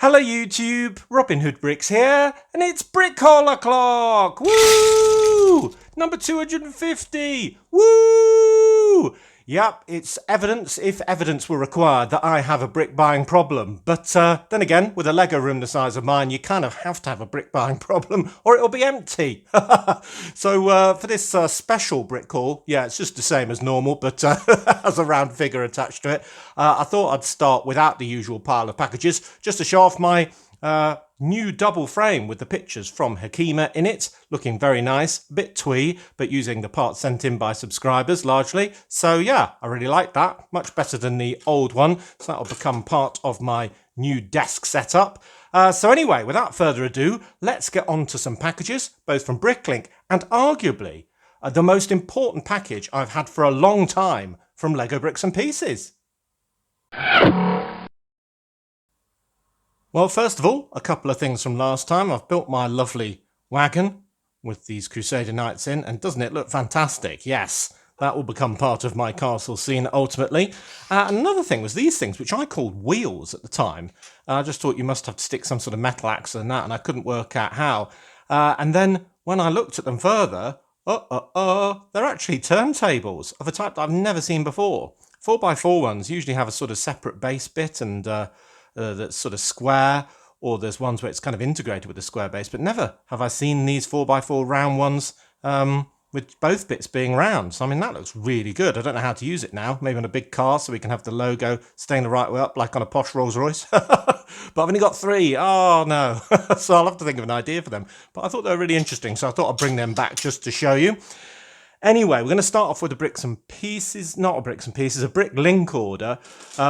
Hello YouTube, Robin Hood Bricks here, and it's Brick Hall O'Clock! Woo! Number 250! Woo! Yep, it's evidence, if evidence were required, that I have a brick buying problem. But then again, with a Lego room the size of mine, you kind of have to have a brick buying problem or it'll be empty. So for this special brick haul, yeah, it's just the same as normal, but has a round figure attached to it. I thought I'd start without the usual pile of packages, just to show off my new double frame with the pictures from Hakima in it, looking very nice, a bit twee, but using the parts sent in by subscribers largely. So yeah, I really like that, much better than the old one, so that'll become part of my new desk setup. So anyway, without further ado, let's get on to some packages, both from Bricklink and arguably the most important package I've had for a long time from Lego Bricks and Pieces. Well, first of all, a couple of things from last time. I've built my lovely wagon with these Crusader Knights in, and doesn't it look fantastic? Yes, that will become part of my castle scene ultimately. Another thing was these things, which I called wheels at the time. I just thought you must have to stick some sort of metal axle in that, and I couldn't work out how. And then when I looked at them further, they're actually turntables of a type that I've never seen before. 4x4 ones usually have a sort of separate base bit and that's sort of square, or there's ones where it's kind of integrated with the square base, but never have I seen these 4x4 round ones with both bits being round. So I mean, that looks really good. I don't know how to use it now, maybe on a big car so we can have the logo staying the right way up like on a posh Rolls Royce. But I've only got 3. Oh no. So I'll have to think of an idea for them, but I thought they were really interesting, so I thought I'd bring them back just to show you. Anyway, we're going to start off with a bricks and pieces, not a bricks and pieces, a brick link order,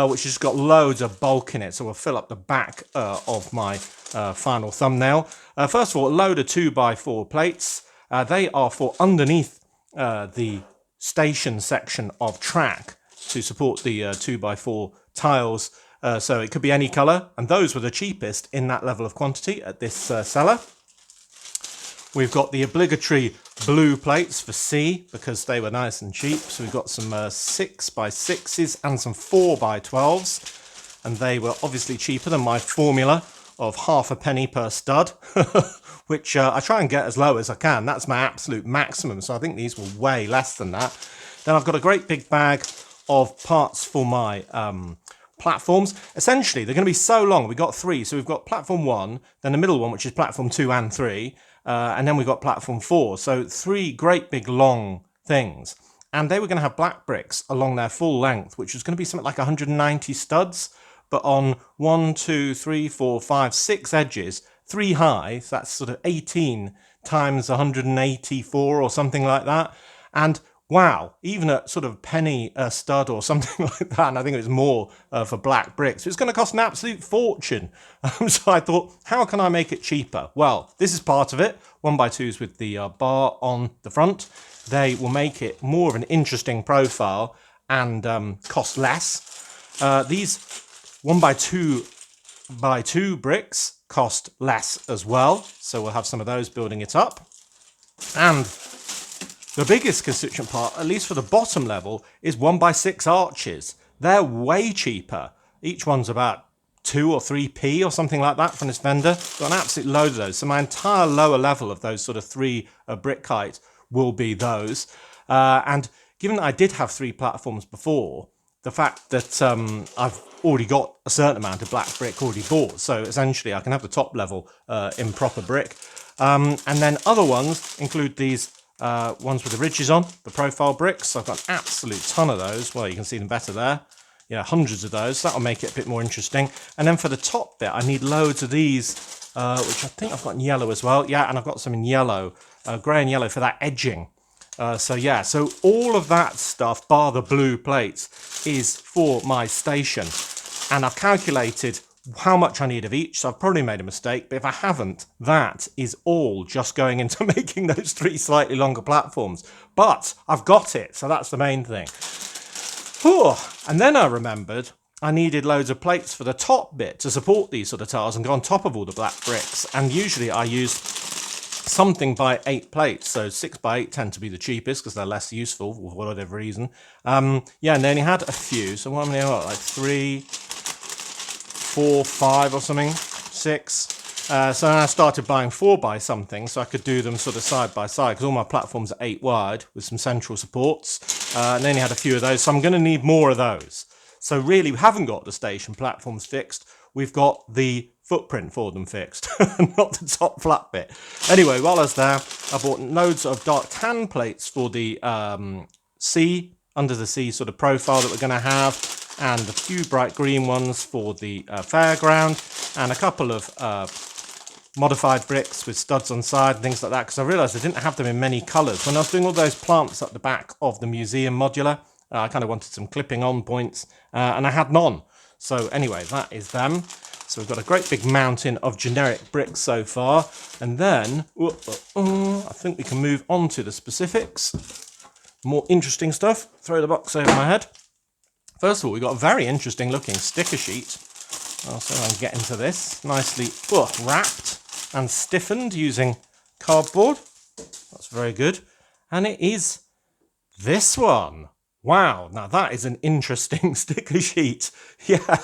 which has got loads of bulk in it. So we'll fill up the back of my final thumbnail. First of all, a load of 2x4 plates. They are for underneath the station section of track to support the 2x4 tiles. So it could be any colour, and those were the cheapest in that level of quantity at this seller. We've got the obligatory blue plates for C because they were nice and cheap. So we've got some 6x6s and some 4x12s. And they were obviously cheaper than my formula of ½ per stud, which I try and get as low as I can. That's my absolute maximum. So I think these were way less than that. Then I've got a great big bag of parts for my platforms. Essentially, they're going to be so long. We've got 3. So we've got platform 1, then the middle one, which is platform 2 and 3. And then we've got platform 4. So 3 great big long things. And they were going to have black bricks along their full length, which was going to be something like 190 studs, but on 1, 2, 3, 4, 5, 6 edges, 3 high. So that's sort of 18 times 184 or something like that. And wow, even at sort of penny a stud or something like that, and I think it was more for black bricks, it's going to cost an absolute fortune. So I thought, how can I make it cheaper? Well, this is part of it. 1x2s with the bar on the front. They will make it more of an interesting profile and cost less. These 1x2 bricks cost less as well, so we'll have some of those building it up. And the biggest constituent part, at least for the bottom level, is 1x6 arches. They're way cheaper. Each one's about 2 or 3p or something like that from this vendor. Got an absolute load of those. So my entire lower level of those sort of 3 brick height will be those. And given that I did have 3 platforms before, the fact that I've already got a certain amount of black brick already bought, so essentially I can have the top level in proper brick. And then other ones include these ones with the ridges on, the profile bricks. I've got an absolute ton of those. Well, you can see them better there. Yeah, hundreds of those. That'll make it a bit more interesting. And then for the top bit, I need loads of these, which I think I've got in yellow as well. Yeah, and I've got some in yellow, grey and yellow for that edging. So yeah, so all of that stuff, bar the blue plates, is for my station. And I've calculated how much I need of each, so I've probably made a mistake, but if I haven't, that is all just going into making those 3 slightly longer platforms. But I've got it, so that's the main thing. Whew. And then I remembered I needed loads of plates for the top bit to support these sort of tiles and go on top of all the black bricks. And usually I use something by 8 plates, so 6x8 tend to be the cheapest because they're less useful for whatever reason. Yeah, and they only had a few, so what many are like 3, 4, 5 or something. 6. So I started buying 4x something so I could do them sort of side by side, because all my platforms are 8 wide with some central supports, and then you had a few of those, so I'm going to need more of those. So really, we haven't got the station platforms fixed, we've got the footprint for them fixed, not the top flat bit. Anyway, while I was there, I bought loads of dark tan plates for the sea, under the sea sort of profile that we're going to have, and a few bright green ones for the fairground, and a couple of modified bricks with studs on side and things like that, because I realised I didn't have them in many colours. When I was doing all those plants at the back of the museum modular, I kind of wanted some clipping on points, and I had none. So anyway, that is them. So we've got a great big mountain of generic bricks so far, and then I think we can move on to the specifics. More interesting stuff. Throw the box over my head. First of all, we've got a very interesting looking sticker sheet. I'll see if I can get into this. Nicely wrapped and stiffened using cardboard. That's very good. And it is this one. Wow, now that is an interesting sticker sheet. Yeah.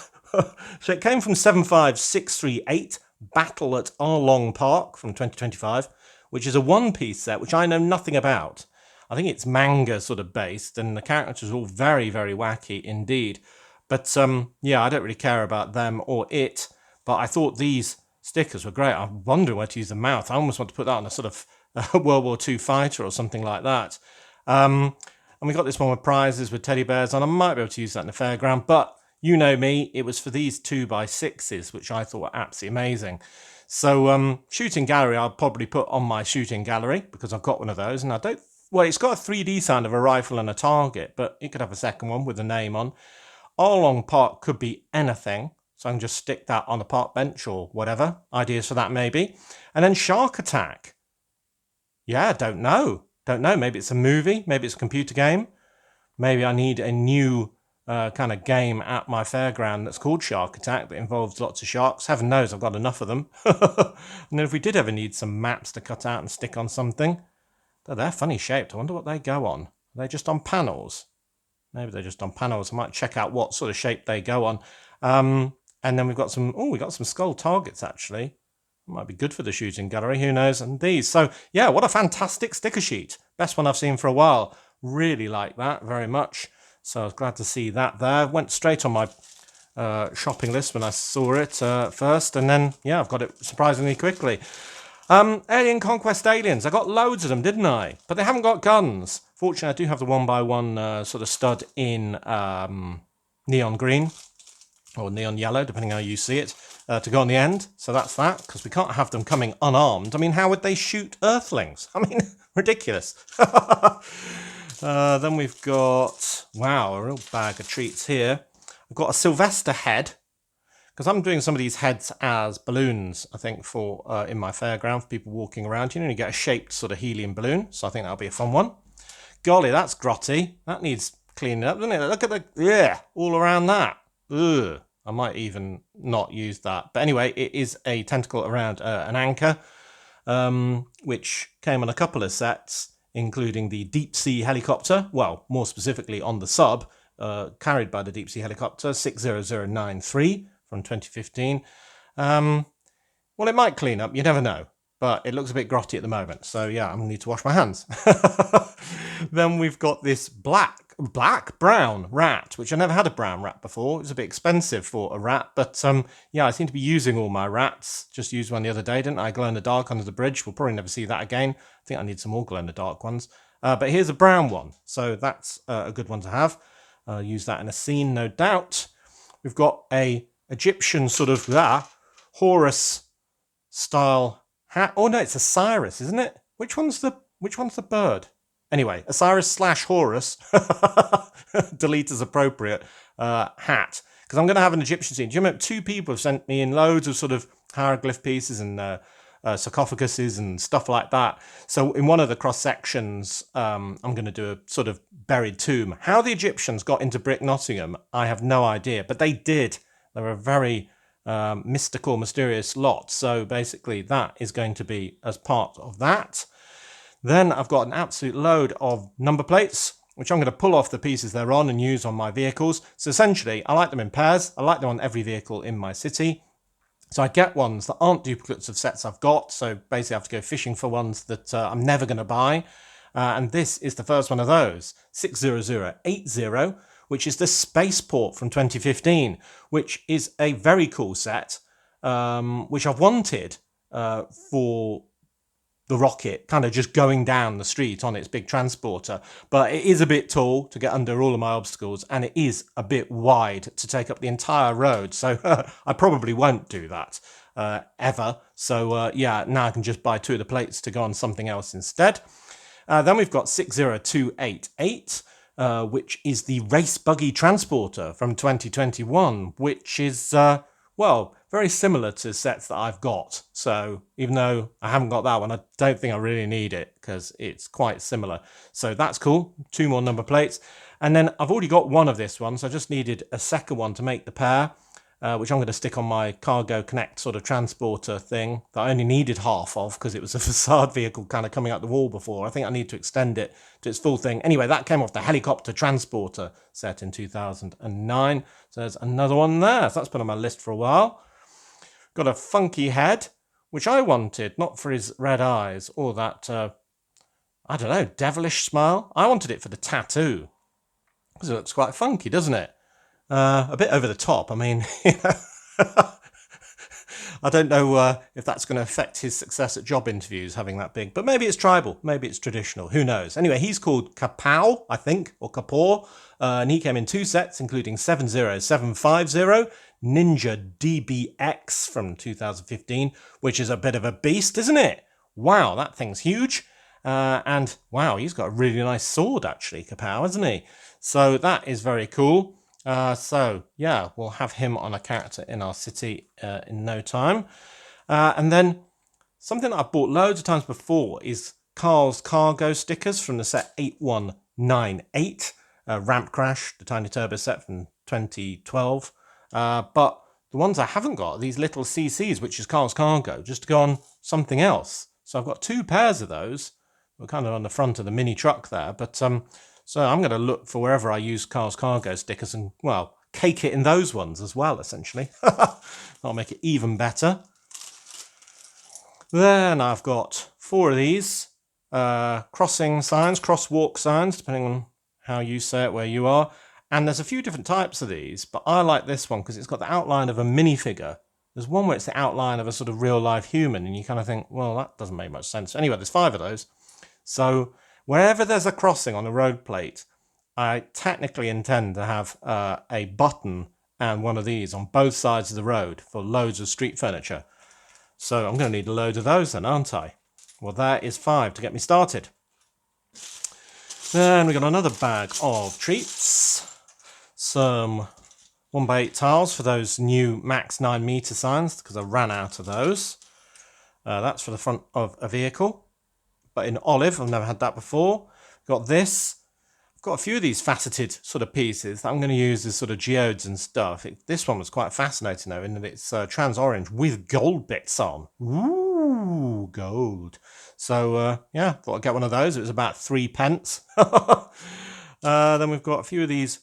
So it came from 75638 Battle at Arlong Park from 2025, which is a one-piece set, which I know nothing about. I think it's manga sort of based, and the characters are all very, very wacky indeed. But yeah, I don't really care about them or it, but I thought these stickers were great. I'm wondering where to use the mouth. I almost want to put that on a sort of World War II fighter or something like that. And we got this one with prizes with teddy bears on. I might be able to use that in the fairground, but you know me, it was for these 2x6s, which I thought were absolutely amazing. So shooting gallery, I'll probably put on my shooting gallery because I've got one of those, and I don't. Well, it's got a 3D sound of a rifle and a target, but it could have a second one with a name on. Arlong Park could be anything, so I can just stick that on a park bench or whatever. Ideas for that maybe. And then Shark Attack. Yeah, don't know. Maybe it's a movie. Maybe it's a computer game. Maybe I need a new kind of game at my fairground that's called Shark Attack that involves lots of sharks. Heaven knows I've got enough of them. And then if we did ever need some maps to cut out and stick on something, they're funny shaped. I wonder what they go on. Are they just on panels? Maybe they're just on panels. I might check out what sort of shape they go on. And then we've got some, we got some skull targets actually. Might be good for the shooting gallery, who knows? And these. So yeah, what a fantastic sticker sheet. Best one I've seen for a while. Really like that very much. So I was glad to see that there. Went straight on my shopping list when I saw it first. And then, yeah, I've got it surprisingly quickly. Alien Conquest Aliens. I got loads of them, didn't I? But they haven't got guns. Fortunately, I do have the 1x1 sort of stud in neon green or neon yellow, depending how you see it, to go on the end. So that's that, because we can't have them coming unarmed. I mean, how would they shoot Earthlings? I mean, ridiculous. Then we've got, wow, a real bag of treats here. I've got a Sylvester head, because I'm doing some of these heads as balloons, I think, for in my fairground for people walking around. You know, you get a shaped sort of helium balloon, so I think that'll be a fun one. Golly, that's grotty. That needs cleaning up, doesn't it? Look at the, yeah, all around that. Ugh. I might even not use that. But anyway, it is a tentacle around an anchor, which came on a couple of sets, including the deep sea helicopter. Well, more specifically on the sub, carried by the deep sea helicopter 60093 from 2015. Well, it might clean up. You never know. But it looks a bit grotty at the moment. So yeah, I'm going to need to wash my hands. Then we've got this brown rat, which I never had a brown rat before. It was a bit expensive for a rat. But yeah, I seem to be using all my rats. Just used one the other day, didn't I? Glow in the dark under the bridge. We'll probably never see that again. I think I need some more glow in the dark ones. But here's a brown one. So that's a good one to have. Use that in a scene, no doubt. We've got a Egyptian sort of Horus style hat. Oh no, it's Osiris, isn't it? Which one's the bird? Anyway, Osiris / Horus, delete as appropriate, hat. Because I'm going to have an Egyptian scene. Do you remember 2 people have sent me in loads of sort of hieroglyph pieces and sarcophaguses and stuff like that. So in one of the cross sections, I'm going to do a sort of buried tomb. How the Egyptians got into Brick Nottingham, I have no idea, but they did. They were a very mystical, mysterious lot. So basically that is going to be as part of that. Then I've got an absolute load of number plates, which I'm going to pull off the pieces they're on and use on my vehicles. So essentially, I like them in pairs. I like them on every vehicle in my city. So I get ones that aren't duplicates of sets I've got. So basically I have to go fishing for ones that I'm never going to buy. And this is the first one of those, 60080, which is the Spaceport from 2015, which is a very cool set, which I've wanted for the rocket kind of just going down the street on its big transporter. But it is a bit tall to get under all of my obstacles, and it is a bit wide to take up the entire road. So I probably won't do that ever. So yeah, now I can just buy 2 of the plates to go on something else instead. Then we've got 60288, which is the Race Buggy Transporter from 2021, which is, well, very similar to sets that I've got. So even though I haven't got that one, I don't think I really need it because it's quite similar. So that's cool. 2 more number plates. And then I've already got one of this one, so I just needed a second one to make the pair, which I'm going to stick on my Cargo Connect sort of transporter thing that I only needed half of because it was a facade vehicle kind of coming out the wall before. I think I need to extend it to its full thing. Anyway, that came off the helicopter transporter set in 2009. So there's another one there. So that's been on my list for a while. Got a funky head, which I wanted, not for his red eyes or that, I don't know, devilish smile. I wanted it for the tattoo because it looks quite funky, doesn't it? A bit over the top. I mean, I don't know if that's going to affect his success at job interviews, having that big. But maybe it's tribal. Maybe it's traditional. Who knows? Anyway, he's called Kapow, I think, or Kapoor. And he came in 2 sets, including 70750, Ninja DBX from 2015, which is a bit of a beast, isn't it? Wow, that thing's huge. And wow, he's got a really nice sword, actually, Kapow, hasn't he? So that is very cool. So yeah, we'll have him on a character in our city in no time. And then something that I've bought loads of times before is Carl's Cargo stickers from the set 8198, Ramp Crash, the Tiny Turbo set from 2012. But the ones I haven't got are these little CCs, which is Carl's Cargo, just to go on something else. So I've got 2 pairs of those. We're kind of on the front of the mini truck there, but so I'm going to look for wherever I use Carl's Cargo stickers and, well, cake it in those ones as well, essentially. That'll make it even better. Then I've got 4 of these crossing signs, crosswalk signs, depending on how you say it where you are. And there's a few different types of these, but I like this one because it's got the outline of a minifigure. There's one where it's the outline of a sort of real-life human, and you kind of think, well, that doesn't make much sense. Anyway, there's 5 of those. So wherever there's a crossing on a road plate, I technically intend to have a button and one of these on both sides of the road for loads of street furniture. So I'm going to need a load of those then, aren't I? Well, there is 5 to get me started. Then we got another bag of treats. Some 1x8 tiles for those new max 9 metre signs because I ran out of those. That's for the front of a vehicle, but in olive. I've never had that before. Got this. I've got a few of these faceted sort of pieces that I'm going to use as sort of geodes and stuff. This one was quite fascinating though, in that it's trans orange with gold bits on. Ooh, gold. So yeah, thought I'd get one of those. It was about 3p. Then we've got a few of these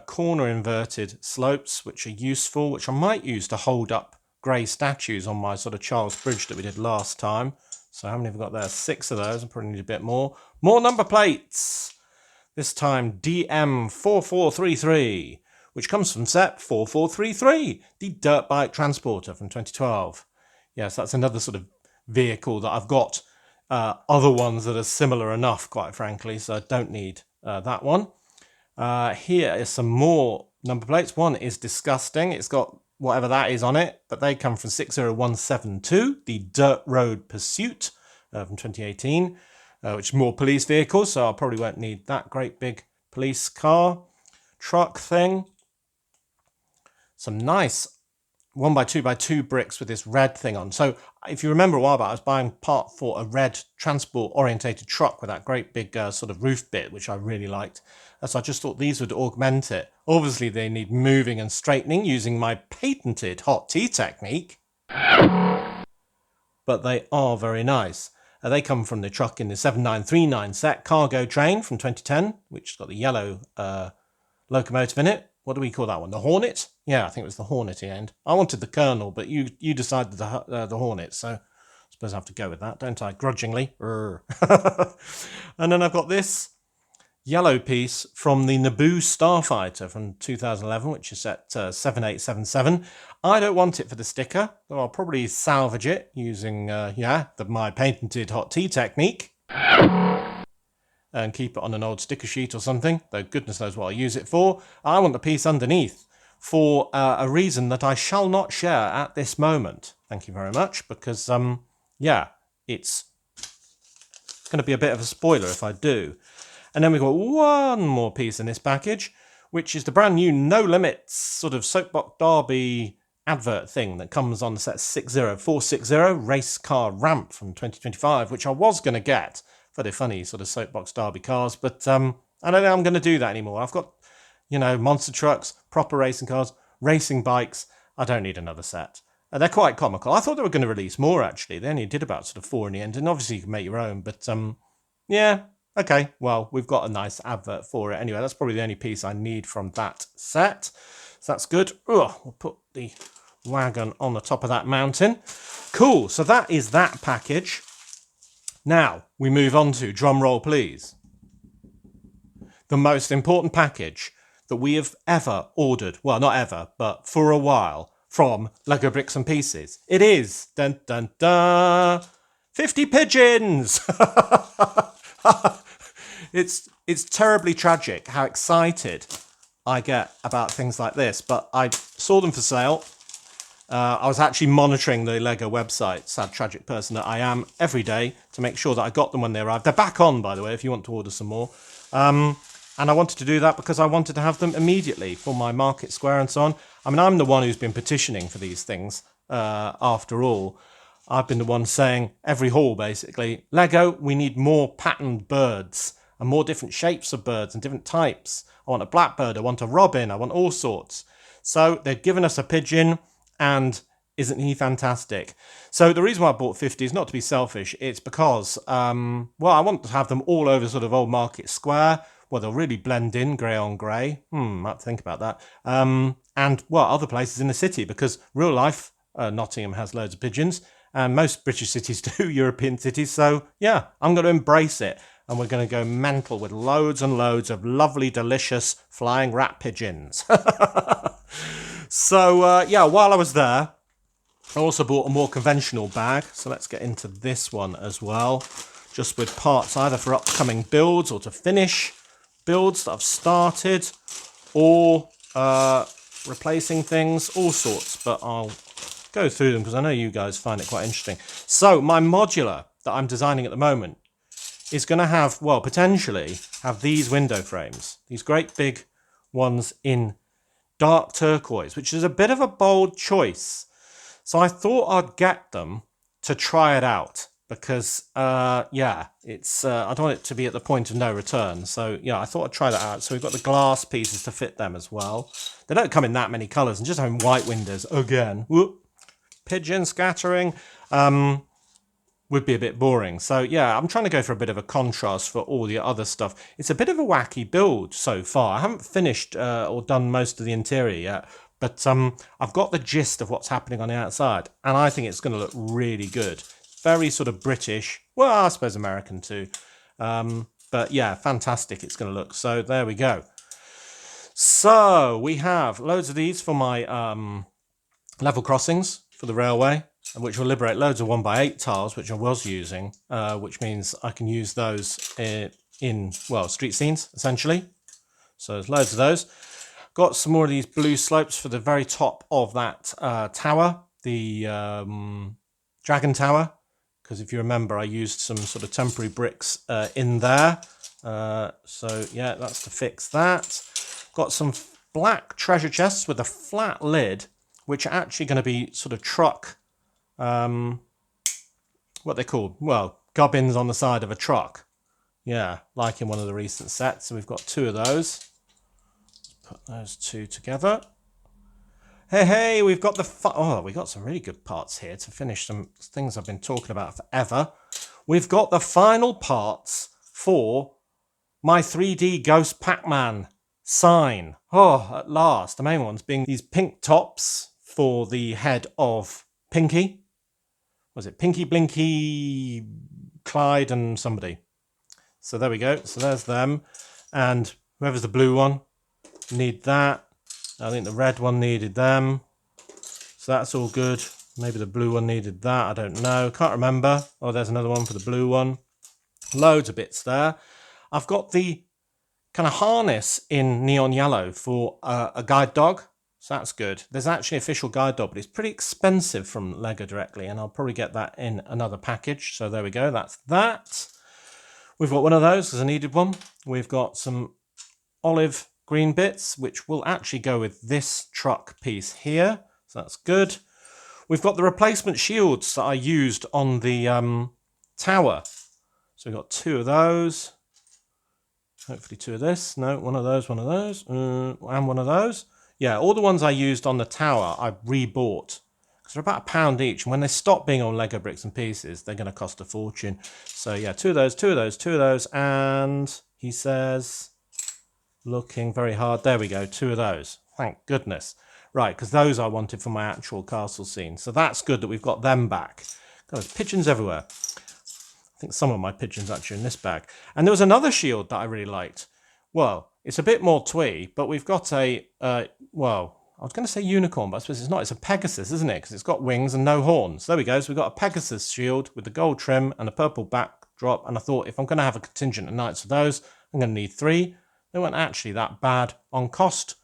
corner inverted slopes, which are useful, which I might use to hold up grey statues on my sort of Charles Bridge that we did last time. So how many have we got there? 6 of those. I probably need a bit more. More number plates. This time DM4433, which comes from set 4433, the dirt bike transporter from 2012. Yes, that's another sort of vehicle that I've got other ones that are similar enough, quite frankly, so I don't need that one. Here is some more number plates. One is disgusting. It's got whatever that is on it, but they come from 60172, the Dirt Road Pursuit from 2018, which is more police vehicles, so I probably won't need that great big police car truck thing. Some nice 1x2x2 bricks with this red thing on. So if you remember a while back, I was buying part for a red transport orientated truck with that great big sort of roof bit, which I really liked. So I just thought these would augment it. Obviously they need moving and straightening using my patented hot tea technique, but they are very nice. They come from the truck in the 7939 set cargo train from 2010, which has got the yellow locomotive in it. What do we call that one? The Hornet? Yeah, I think it was the Hornety end. I wanted the Colonel, but you decided the Hornet, so I suppose I have to go with that, don't I? Grudgingly. And then I've got this yellow piece from the Naboo Starfighter from 2011, which is set 7877. I don't want it for the sticker, though I'll probably salvage it using my patented hot tea technique and keep it on an old sticker sheet or something, though goodness knows what I use it for. I want the piece underneath for a reason that I shall not share at this moment. Thank you very much, because it's going to be a bit of a spoiler if I do. And then we've got one more piece in this package, which is the brand new No Limits sort of Soapbox Derby advert thing that comes on the set 60460 race car ramp from 2025, which I was going to get for the funny sort of Soapbox Derby cars, but I don't think I'm going to do that anymore. I've got, monster trucks, proper racing cars, racing bikes. I don't need another set. They're quite comical. I thought they were going to release more, actually. They only did about sort of 4 in the end, and obviously you can make your own, but yeah. Okay, well, we've got a nice advert for it. Anyway, that's probably the only piece I need from that set. So that's good. We'll put the wagon on the top of that mountain. Cool, so that is that package. Now, we move on to, drum roll please, the most important package that we have ever ordered. Well, not ever, but for a while, from Lego Bricks and Pieces. It is, dun dun dun, 50 pigeons! It's terribly tragic how excited I get about things like this, but I saw them for sale. I was actually monitoring the Lego website, sad tragic person that I am, every day to make sure that I got them when they arrived. They're back on, by the way, if you want to order some more. And I wanted to do that because I wanted to have them immediately for my market square and so on. I mean, I'm the one who's been petitioning for these things, after all. I've been the one saying, every haul basically, Lego, we need more patterned birds and more different shapes of birds and different types. I want a blackbird, I want a robin, I want all sorts. So they've given us a pigeon, and isn't he fantastic? So the reason why I bought 50 is not to be selfish, it's because, I want to have them all over sort of Old Market Square, where they'll really blend in, grey on grey. I have to think about that. And, other places in the city, because real life, Nottingham has loads of pigeons, and most British cities do, European cities. So, yeah, I'm going to embrace it. And we're going to go mental with loads and loads of lovely, delicious flying rat pigeons. So, while I was there, I also bought a more conventional bag. So let's get into this one as well. Just with parts either for upcoming builds or to finish builds that I've started, or replacing things, all sorts. But I'll go through them because I know you guys find it quite interesting. So my modular that I'm designing at the moment is going to have, potentially have these window frames, these great big ones in dark turquoise, which is a bit of a bold choice. So I thought I'd get them to try it out because, it's I don't want it to be at the point of no return. So, I thought I'd try that out. So we've got the glass pieces to fit them as well. They don't come in that many colours, and just having white windows, again, pigeon scattering, would be a bit boring. So I'm trying to go for a bit of a contrast for all the other stuff. It's a bit of a wacky build so far. I haven't finished or done most of the interior yet, but I've got the gist of what's happening on the outside, and I think it's going to look really good. Very sort of British, I suppose American too. But fantastic it's going to look. So there we go. So we have loads of these for my level crossings for the railway, which will liberate loads of 1x8 tiles, which I was using, which means I can use those in street scenes, essentially. So there's loads of those. Got some more of these blue slopes for the very top of that tower, the Dragon Tower, because if you remember, I used some sort of temporary bricks in there. That's to fix that. Got some black treasure chests with a flat lid, which are actually going to be sort of truck, what they're called, gubbins on the side of a truck. Yeah, like in one of the recent sets. So we've got 2 of those. Let's put those 2 together. Hey, we've got we got some really good parts here to finish some things I've been talking about forever. We've got the final parts for my 3D Ghost Pac-Man sign. Oh, at last. The main ones being these pink tops for the head of Pinky. Was it Pinky, Blinky, Clyde and somebody? So there we go. So there's them. And whoever's the blue one, need that. I think the red one needed them. So that's all good. Maybe the blue one needed that. I don't know. Can't remember. Oh, there's another one for the blue one. Loads of bits there. I've got the kind of harness in neon yellow for a guide dog. So that's good. There's actually an official guide dog, but it's pretty expensive from Lego directly. And I'll probably get that in another package. So there we go. That's that. We've got one of those because I needed one. We've got some olive green bits, which will actually go with this truck piece here. So that's good. We've got the replacement shields that I used on the tower. So we've got 2 of those. Hopefully 2 of this. No, one of those, and one of those. Yeah, all the ones I used on the tower I rebought. Because they're about £1 each. And when they stop being on Lego bricks and pieces, they're going to cost a fortune. So yeah, 2 of those, 2 of those, 2 of those. And he says, looking very hard. There we go, 2 of those. Thank goodness. Right, because those I wanted for my actual castle scene. So that's good that we've got them back. God, there's pigeons everywhere. I think some of my pigeons actually in this bag. And there was another shield that I really liked. Well, it's a bit more twee, but we've got a, well, I was going to say unicorn, but I suppose it's not. It's a Pegasus, isn't it? Because it's got wings and no horns. There we go. So we've got a Pegasus shield with the gold trim and a purple backdrop. And I thought if I'm going to have a contingent of knights of those, I'm going to need 3. They weren't actually that bad on cost.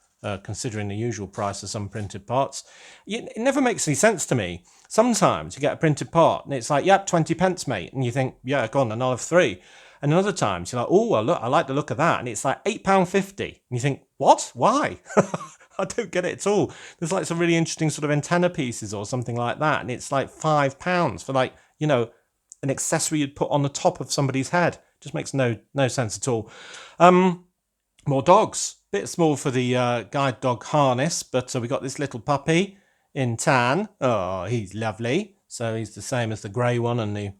Considering the usual price of some printed parts. It never makes any sense to me. Sometimes you get a printed part and it's like, yep, 20 pence, mate. And you think, yeah, go on, and I'll have 3. And other times you're like, oh, well, look, I like the look of that. And it's like £8.50. And you think, what? Why? I don't get it at all. There's like some really interesting sort of antenna pieces or something like that. And it's like £5 for like, you know, an accessory you'd put on the top of somebody's head. Just makes no sense at all. More dogs. Bit small for the guide dog harness, but we got this little puppy in tan. Oh, he's lovely. So he's the same as the grey one and the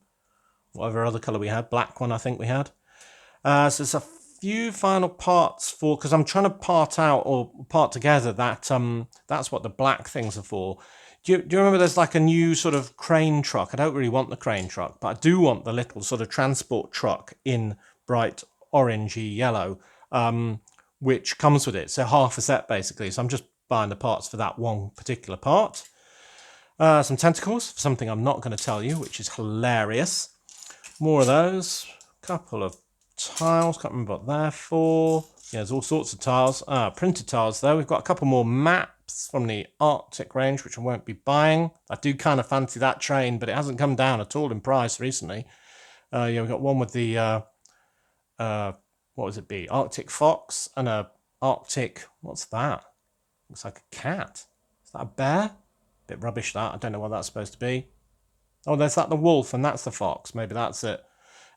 whatever other colour we had. Black one, I think we had. So there's a few final parts for, because I'm trying to part out or part together that that's what the black things are for. Do you remember there's like a new sort of crane truck? I don't really want the crane truck, but I do want the little sort of transport truck in bright orangey yellow. Which comes with it. So half a set basically. So I'm just buying the parts for that one particular part. Some tentacles for something I'm not going to tell you, which is hilarious. More of those. Couple of tiles. Can't remember what they're for. Yeah, there's all sorts of tiles. Printed tiles though. We've got a couple more maps from the Arctic range, which I won't be buying. I do kind of fancy that train, but it hasn't come down at all in price recently. Yeah, we've got one with the what was it be? Arctic fox and a Arctic, what's that? Looks like a cat. Is that a bear? Bit rubbish that. I don't know what that's supposed to be. Oh, there's that the wolf and that's the fox. Maybe that's it.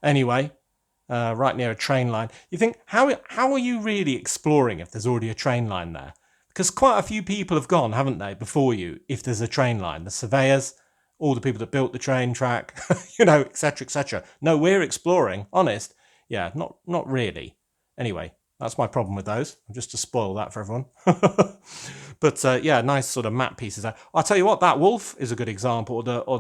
Anyway, right near a train line. You think, how are you really exploring if there's already a train line there? Because quite a few people have gone, haven't they, before you, if there's a train line. The surveyors, all the people that built the train track, you know, etc., etc. No, we're exploring, honest. Yeah, not really. Anyway, that's my problem with those. Just to spoil that for everyone. But yeah, nice sort of map pieces. I'll tell you what, that wolf is a good example, or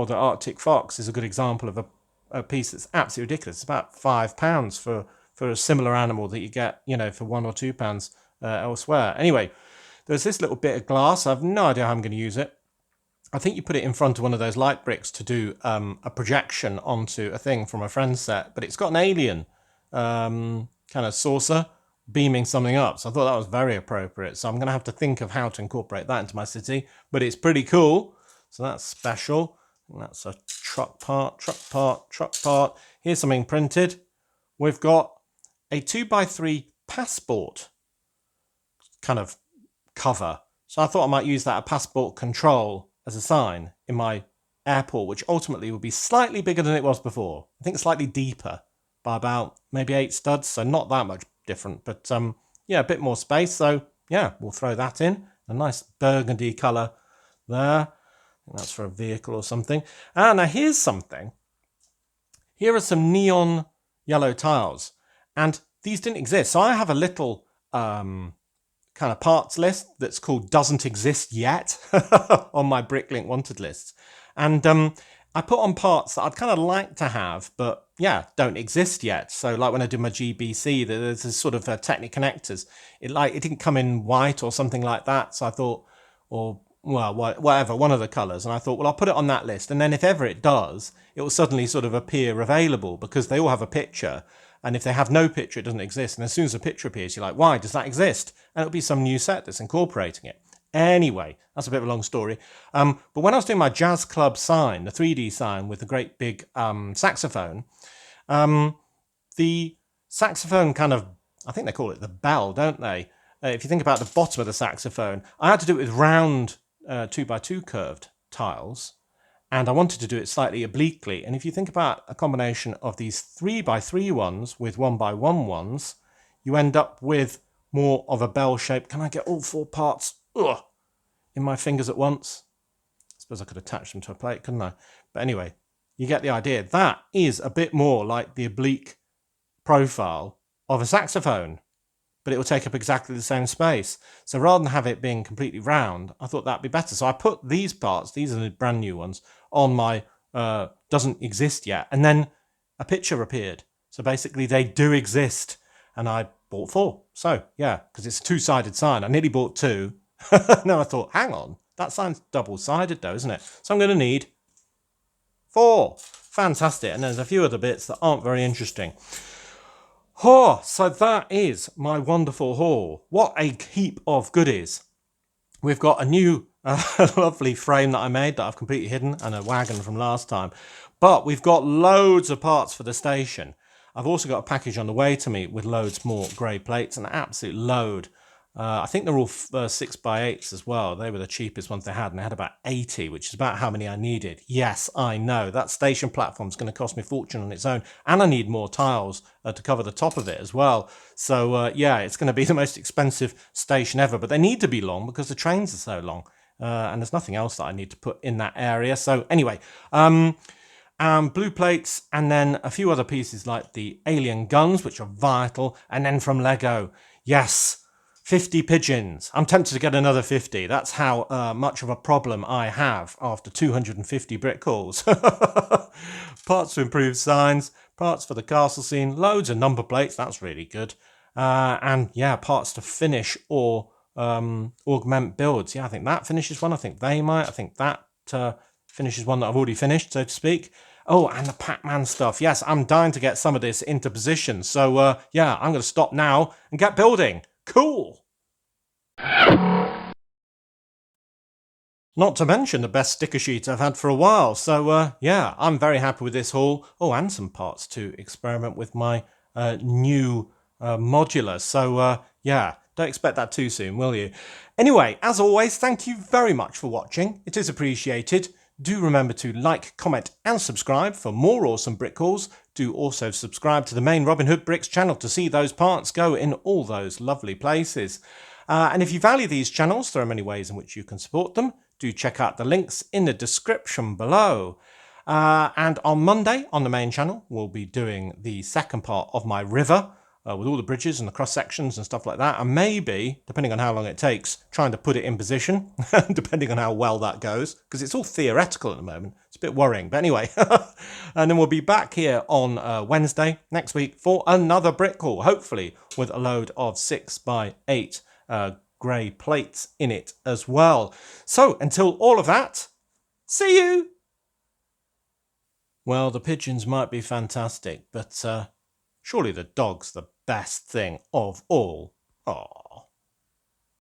the Arctic fox is a good example of a piece that's absolutely ridiculous. It's about £5 for a similar animal that you get, you know, for £1 or £2 elsewhere. Anyway, there's this little bit of glass. I have no idea how I'm going to use it. I think you put it in front of one of those light bricks to do a projection onto a thing from a friend's set, but it's got an alien kind of saucer beaming something up. So I thought that was very appropriate. So I'm going to have to think of how to incorporate that into my city, but it's pretty cool. So that's special. And that's a truck part. Here's something printed. We've got a 2x3 passport kind of cover. So I thought I might use that, a passport control, as a sign in my airport, which ultimately would be slightly bigger than it was before. I think slightly deeper by about maybe 8 studs, so not that much different, but yeah, a bit more space. So yeah, we'll throw that in. A nice burgundy colour there. I think that's for a vehicle or something. Now here's something. Here are some neon yellow tiles, and these didn't exist. So I have a little kind of parts list that's called Doesn't Exist Yet on my Bricklink wanted list. And I put on parts that I'd kind of like to have, but yeah, don't exist yet. So like when I did my GBC, there's this sort of Technic connectors. It didn't come in white or something like that. So I thought, or well, whatever, one of the colours. And I thought, well, I'll put it on that list. And then if ever it does, it will suddenly sort of appear available because they all have a picture. And if they have no picture, it doesn't exist. And as soon as a picture appears, you're like, why does that exist? And it'll be some new set that's incorporating it. Anyway, that's a bit of a long story. But when I was doing my jazz club sign, the 3D sign with the great big saxophone, the saxophone kind of, I think they call it the bell, don't they? If you think about the bottom of the saxophone, I had to do it with round 2x2 curved tiles. And I wanted to do it slightly obliquely. And if you think about a combination of these 3x3 ones with 1x1 ones, you end up with more of a bell shape. Can I get all 4 parts in my fingers at once? I suppose I could attach them to a plate, couldn't I? But anyway, you get the idea. That is a bit more like the oblique profile of a saxophone, but it will take up exactly the same space. So rather than have it being completely round, I thought that'd be better. So I put these parts, these are the brand new ones, on my doesn't exist yet. And then a picture appeared. So basically they do exist. And I bought 4. So yeah, because it's a 2-sided sign. I nearly bought 2. No, I thought, hang on, that sign's double-sided though, isn't it? So I'm going to need 4. Fantastic. And there's a few other bits that aren't very interesting. Oh, so that is my wonderful haul. What a heap of goodies. We've got a new lovely frame that I made that I've completely hidden and a wagon from last time. But we've got loads of parts for the station. I've also got a package on the way to me with loads more grey plates, an absolute load. I think they're all 6x8s as well. They were the cheapest ones they had, and they had about 80, which is about how many I needed. Yes, I know. That station platform's going to cost me a fortune on its own, and I need more tiles to cover the top of it as well. So, yeah, it's going to be the most expensive station ever, but they need to be long because the trains are so long, and there's nothing else that I need to put in that area. So, anyway, blue plates, and then a few other pieces like the alien guns, which are vital, and then from Lego, yes, 50 pigeons. I'm tempted to get another 50. That's how much of a problem I have after 250 brick hauls. Parts to improve signs, parts for the castle scene, loads of number plates. That's really good. And yeah, parts to finish or augment builds. Yeah, I think that finishes one. I think they might. I think that finishes one that I've already finished, so to speak. Oh, and the Pac-Man stuff. Yes, I'm dying to get some of this into position. So yeah, I'm going to stop now and get building. Cool. Not to mention the best sticker sheet I've had for a while. So yeah, I'm very happy with this haul. Oh, and some parts to experiment with my new modular. So yeah, don't expect that too soon, will you? Anyway, as always, thank you very much for watching. It is appreciated. Do remember to like, comment and subscribe for more awesome brick hauls. Do also subscribe to the main Robin Hood Bricks channel to see those parts go in all those lovely places. And if you value these channels, there are many ways in which you can support them. Do check out the links in the description below. And on Monday on the main channel, we'll be doing the second part of my river with all the bridges and the cross sections and stuff like that. And maybe, depending on how long it takes, trying to put it in position, depending on how well that goes, because it's all theoretical at the moment. It's a bit worrying. But anyway, and then we'll be back here on Wednesday next week for another brick haul, hopefully with a load of 6x8 grey plates in it as well. So until all of that, see you. Well, the pigeons might be fantastic, but surely the dog's the best thing of all. Aw.